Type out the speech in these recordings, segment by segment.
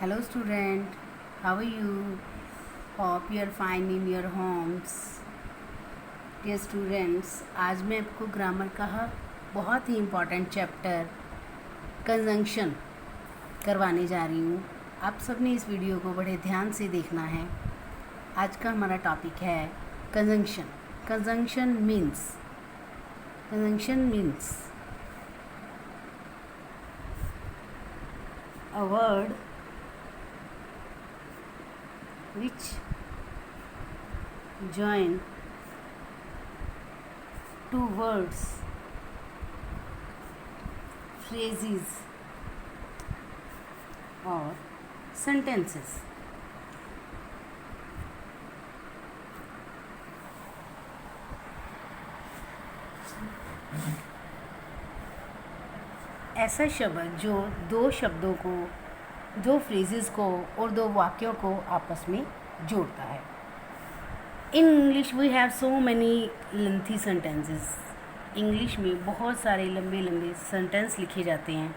Hello student, how are you? Hope you are fine in your homes. Dear students, आज मैं आपको grammar का बहुत ही इम्पॉर्टेंट चैप्टर कंजंक्शन करवाने जा रही हूँ। आप सबने इस वीडियो को बड़े ध्यान से देखना है। आज का हमारा टॉपिक है conjunction. Conjunction means a word which join two words, phrases or sentences. ऐसा शब्द जो दो शब्दों को, दो फ्रेजेस को और दो वाक्यों को आपस में जोड़ता है। In English we have so many lengthy sentences. English में बहुत सारे लंबे लंबे सेंटेंस लिखे जाते हैं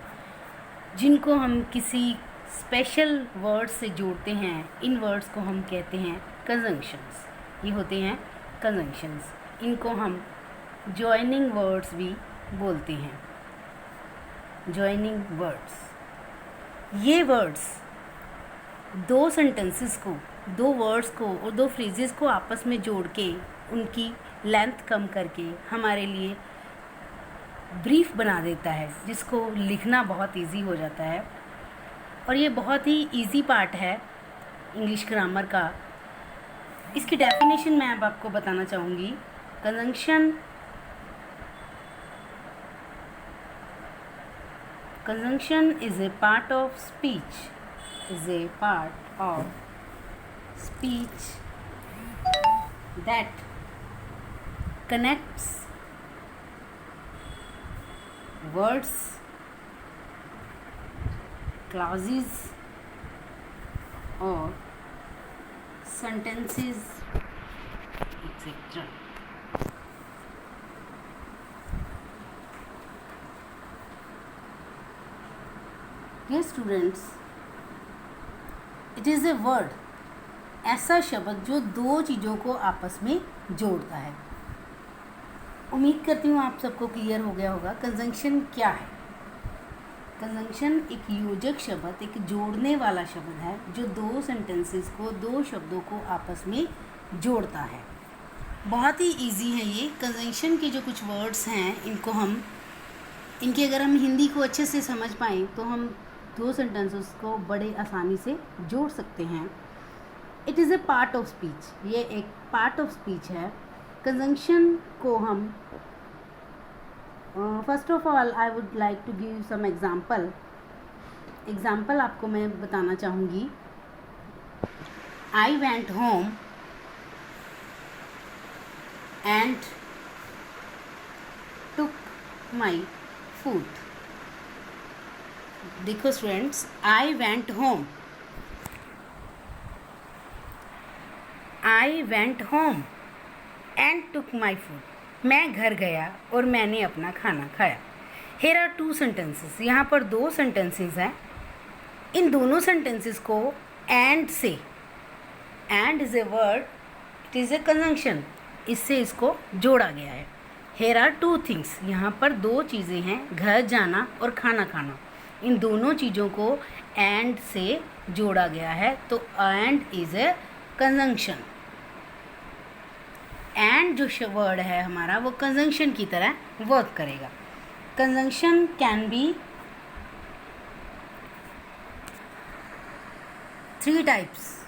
जिनको हम किसी स्पेशल वर्ड से जोड़ते हैं। इन वर्ड्स को हम कहते हैं कंजंक्शंस। ये होते हैं कंजंक्शंस। इनको हम जॉइनिंग वर्ड्स भी बोलते हैं। जॉइनिंग वर्ड्स, ये वर्ड्स दो सेंटेंसेस को, दो वर्ड्स को और दो फ्रेजेस को आपस में जोड़ के उनकी लेंथ कम करके हमारे लिए ब्रीफ बना देता है, जिसको लिखना बहुत इजी हो जाता है। और ये बहुत ही इजी पार्ट है इंग्लिश ग्रामर का। इसकी डेफिनेशन मैं अब आपको बताना चाहूँगी। Conjunction is a part of speech. That connects words, clauses or sentences, etc. Dear students, it is a word, ऐसा शब्द जो दो चीज़ों को आपस में जोड़ता है। उम्मीद करती हूँ आप सबको क्लियर हो गया होगा कंजंक्शन क्या है। कंजंक्शन एक योजक शब्द, एक जोड़ने वाला शब्द है जो दो सेंटेंसेस को, दो शब्दों को आपस में जोड़ता है। बहुत ही इजी है ये। कंजंक्शन के जो कुछ वर्ड्स हैं इनके अगर हम हिंदी को अच्छे से समझ पाएँ तो हम दो सेंटेंसेस को बड़े आसानी से जोड़ सकते हैं। It is a part of speech, ये एक पार्ट ऑफ स्पीच है। कंजंक्शन को हम first of all I would like to give some example आपको मैं बताना चाहूँगी। I went home and took my food. देखो students, I went home and took my food. मैं घर गया और मैंने अपना खाना खाया। हेयर आर टू सेंटेंसेस, यहाँ पर दो सेंटेंसेस हैं। इन दोनों सेंटेंसेस को एंड से, and is a word, it is a conjunction, इससे इसको जोड़ा गया है। हेयर आर टू थिंग्स, यहाँ पर दो चीज़ें हैं, घर जाना और खाना खाना। इन दोनों चीज़ों को एंड से जोड़ा गया है, तो and is a conjunction. And जो वर्ड है हमारा वो कंजंक्शन की तरह वर्क करेगा। Conjunction can be three types.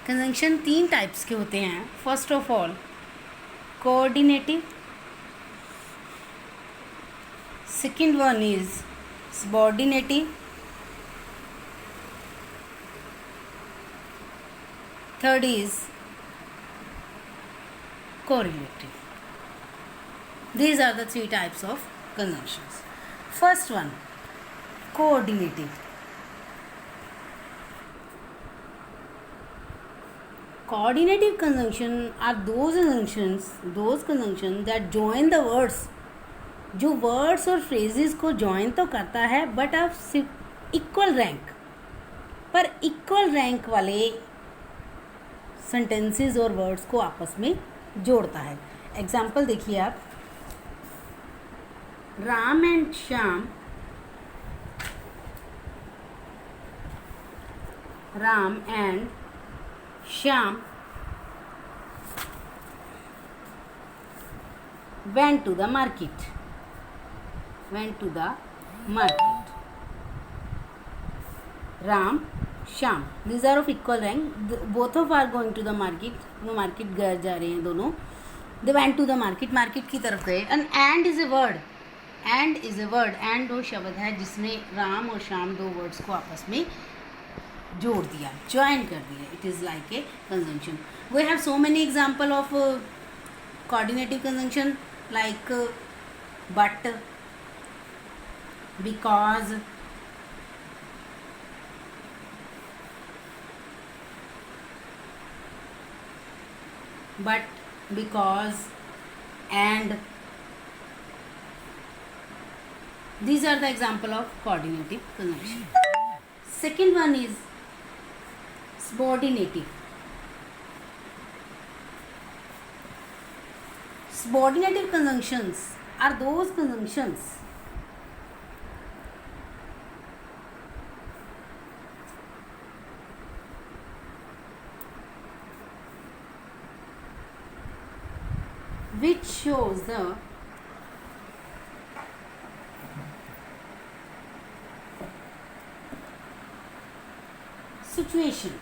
Conjunction तीन टाइप्स के होते हैं। First of all coordinative, second one is subordinative, third is correlative. These are the three types of conjunctions. First one, coordinative. Coordinative conjunction are those conjunctions that join the words, जो words और phrases को join तो करता है but of equal rank, पर equal rank वाले sentences और words को आपस में जोड़ता है. एग्जाम्पल देखिए आप, Ram and Shyam, Ram and Shyam went to the market. Ram, Shyam, these are of equal rank. Both of are going to the market. वो मार्केट गए जा रहे हैं दोनों. They went to the market. Market की तरफ गए. And is a word. And वो शब्द है जिसने राम और श्याम दो वर्ड्स को आपस में जोड़ दिया, ज्वाइन कर दिया. It is like a conjunction. We have so many example of coordinative conjunction like but, because, and. These are the example of coordinative conjunction. Second one is subordinative. Subordinative conjunctions are those conjunctions which shows the situation.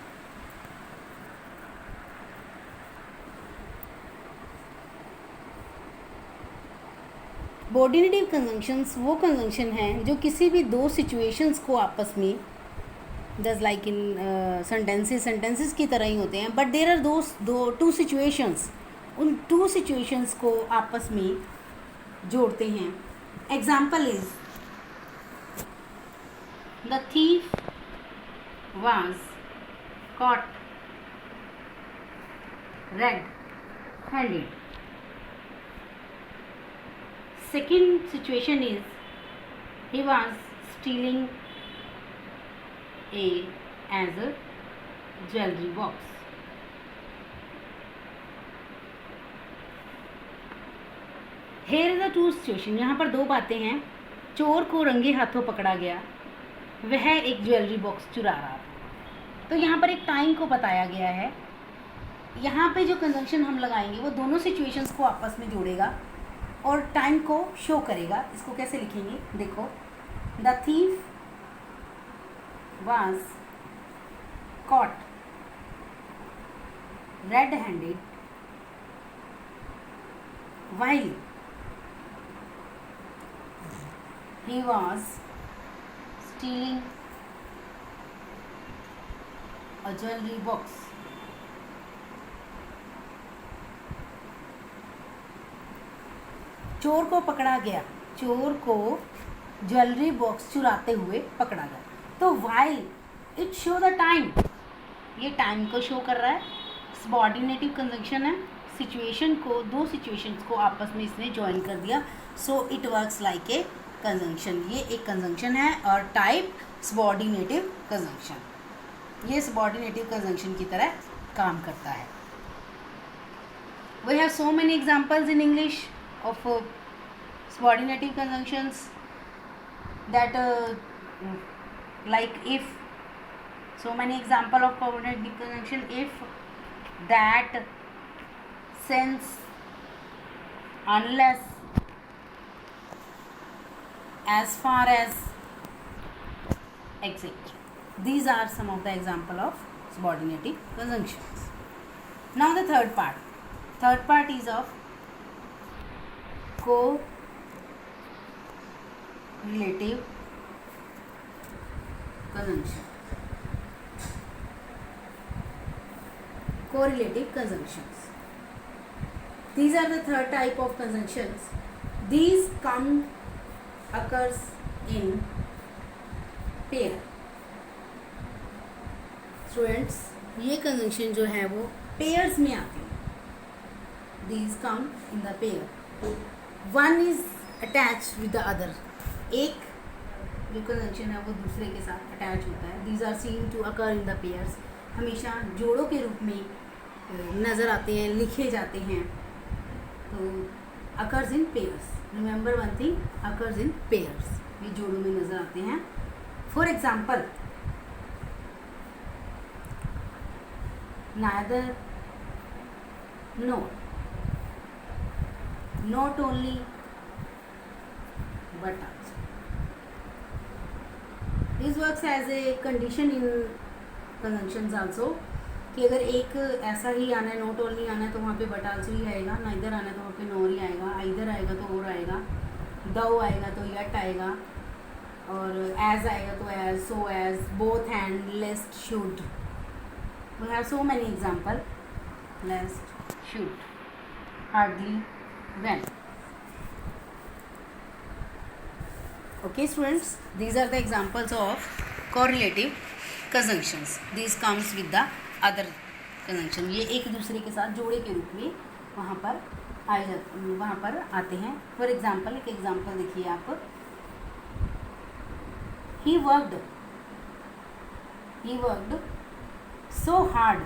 Subordinative conjunctions वो conjunction हैं जो किसी भी दो situations को आपस में, just like in sentences की तरह ही होते हैं, but there are two situations, उन two situations को आपस में जोड़ते हैं. Example is, the thief was caught red-handed. Second situation is, he was stealing as a jewelry box. Here is the two situation. यहाँ पर दो बातें हैं. चोर को रंगे हाथों पकड़ा गया, वह एक ज्वेलरी बॉक्स चुरा रहा था. तो यहाँ पर एक टाइम को बताया गया है. यहाँ पे जो कंजंक्शन हम लगाएंगे वो दोनों सिचुएशंस को आपस में जोड़ेगा और टाइम को शो करेगा. इसको कैसे लिखेंगे, देखो, the thief was cot red handed while he was stealing a jewelry box. चोर को पकड़ा गया, चोर को ज्वेलरी बॉक्स चुराते हुए पकड़ा गया. तो while it show the time, ये टाइम को शो कर रहा है. सबऑर्डिनेटिव कंजंक्शन है. सिचुएशन को, दो सिचुएशंस को आपस में इसने ज्वाइन कर दिया. So it works like a conjunction. ये एक कंजंक्शन है और टाइप सबऑर्डिनेटिव कंजंक्शन. ये सबऑर्डिनेटिव कंजंक्शन की तरह काम करता है. We have so many examples in English of subordinative conjunctions that like if, so many example of coordinative conjunction: if, that, since, unless, as far as, etc. These are some of the example of subordinative conjunctions. Now the third part is of correlative conjunction. Correlative conjunctions. These are the third type of conjunctions. These occurs in pair. Students, ये conjunction जो है वो pairs में आते हैं, these come in the pair, one is attach with the other, एक जो conjunction है वो दूसरे के साथ अटैच होता है। These are seen to occur in the pairs, हमेशा जोड़ों के रूप में नज़र आते हैं, लिखे जाते हैं। तो occurs in pairs, remember one thing, occurs in pairs, ये जोड़ों में नज़र आते हैं। For example, neither nor, not only but also. This works as a condition in conjunctions also, कि अगर एक ऐसा ही आना है, नॉट ओनली आना है तो वहाँ पे बट आल्सो ही आएगा, नाइदर आना है तो वहाँ पे नॉर ही आएगा, आइदर आएगा तो और आएगा, दो आएगा तो यट आएगा, और एज आएगा तो as, so as, both and, lest, should. We have so many example, lest, should, hardly, when. Okay students, these are the examples of correlative conjunctions. These comes with the other conjunction. ये एक दूसरे के साथ जोड़े के रूप में वहाँ पर आते हैं। For example, एक example देखिए आप, he worked so hard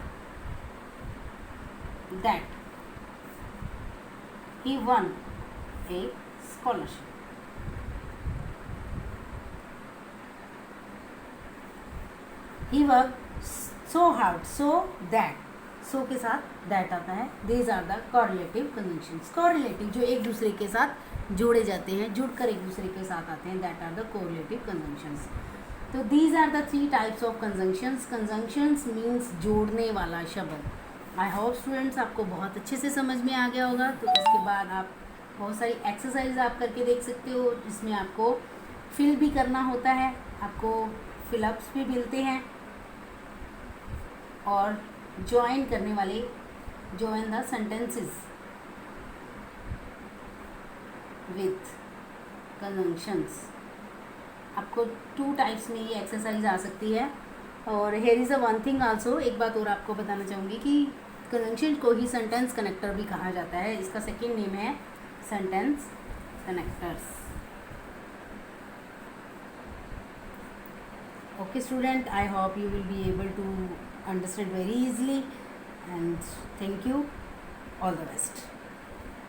that he won a scholarship. He worked so hard, so that, so के साथ that आता है। These are the correlative conjunctions. Correlative जो एक दूसरे के साथ जोड़े जाते हैं, जुड़कर एक दूसरे के साथ आते हैं, that are the correlative conjunctions. तो these are the three types of conjunctions. Conjunctions means जोड़ने वाला शब्द। आई होप स्टूडेंट्स आपको बहुत अच्छे से समझ में आ गया होगा। तो इसके बाद आप बहुत सारी एक्सरसाइज आप करके देख सकते हो, जिसमें आपको फिल भी करना होता है, आपको फिलअप्स भी मिलते हैं, और ज्वाइन करने वाले, join the sentences with conjunctions. आपको 2 टाइप्स में ये एक्सरसाइज आ सकती है। और here is a one thing also, एक बात और आपको बताना चाहूँगी कि कंजंक्शन को ही सेंटेंस कनेक्टर भी कहा जाता है। इसका सेकेंड नेम है sentence connectors. Okay student, I hope you will be able to understand very easily, and thank you, all the best.